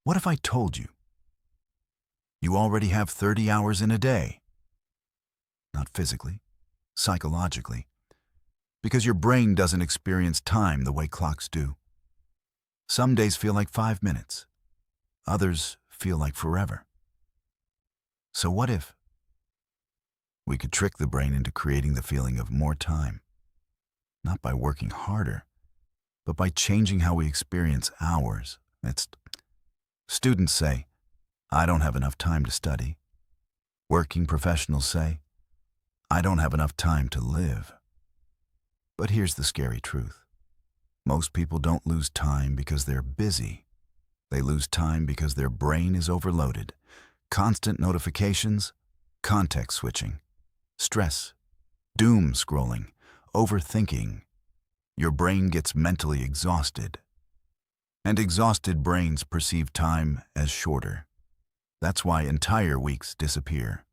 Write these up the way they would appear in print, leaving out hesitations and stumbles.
What if I told you you already have 30 hours in a day? Not physically, psychologically, because your brain doesn't experience time the way clocks do. Some days feel like 5 minutes, others feel like forever. So what if we could trick the brain into creating the feeling of more time, not by working harder, but by changing how we experience hours? Students say, I don't have enough time to study. Working professionals say, I don't have enough time to live. But here's the scary truth. Most people don't lose time because they're busy. They lose time because their brain is overloaded. Constant notifications, context switching, stress, doom scrolling, overthinking. Your brain gets mentally exhausted. And exhausted brains perceive time as shorter. That's why entire weeks disappear.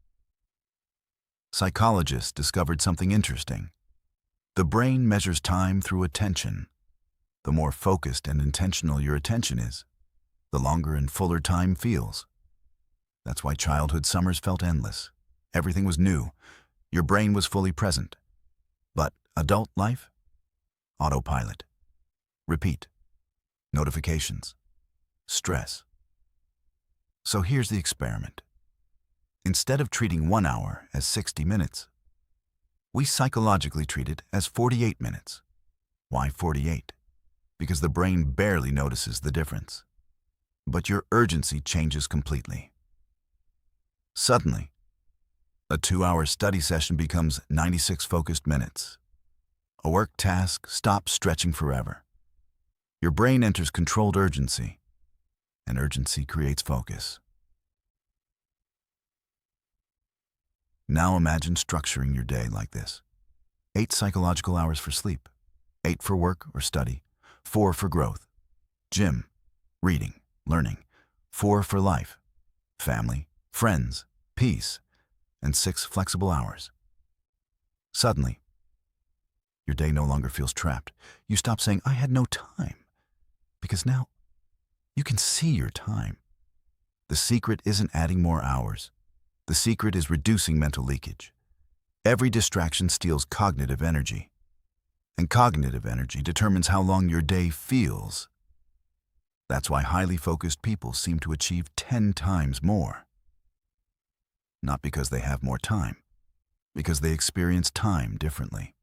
Psychologists discovered something interesting. The brain measures time through attention. The more focused and intentional your attention is, the longer and fuller time feels. That's why childhood summers felt endless. Everything was new. Your brain was fully present. But adult life? Autopilot. Repeat. Notifications. Stress. So here's the experiment. Instead of treating 1 hour as 60 minutes, we psychologically treat it as 48 minutes. Why 48? Because the brain barely notices the difference. But your urgency changes completely. Suddenly, a 2-hour study session becomes 96 focused minutes. A work task stops stretching forever. Your brain enters controlled urgency, and urgency creates focus. Now imagine structuring your day like this. 8 psychological hours for sleep, 8 for work or study, 4 for growth, gym, reading, learning, 4 for life, family, friends, peace, and 6 flexible hours. Suddenly, your day no longer feels trapped. You stop saying, I had no time, because now you can see your time. The secret isn't adding more hours. The secret is reducing mental leakage. Every distraction steals cognitive energy, and cognitive energy determines how long your day feels. That's why highly focused people seem to achieve 10 times more. Not because they have more time, because they experience time differently.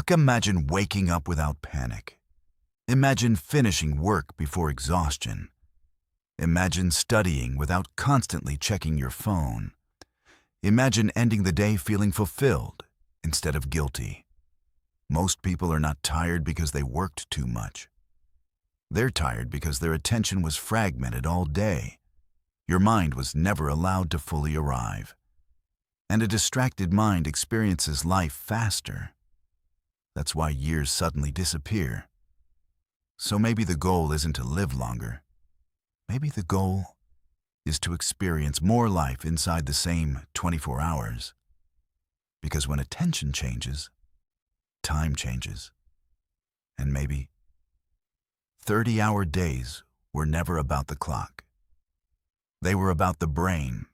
Imagine waking up without panic. Imagine finishing work before exhaustion. Imagine studying without constantly checking your phone. Imagine ending the day feeling fulfilled instead of guilty. Most people are not tired because they worked too much. They're tired because their attention was fragmented all day. Your mind was never allowed to fully arrive. And a distracted mind experiences life faster. That's why years suddenly disappear. So maybe the goal isn't to live longer. Maybe the goal is to experience more life inside the same 24 hours. Because when attention changes, time changes. And maybe 30-hour days were never about the clock. They were about the brain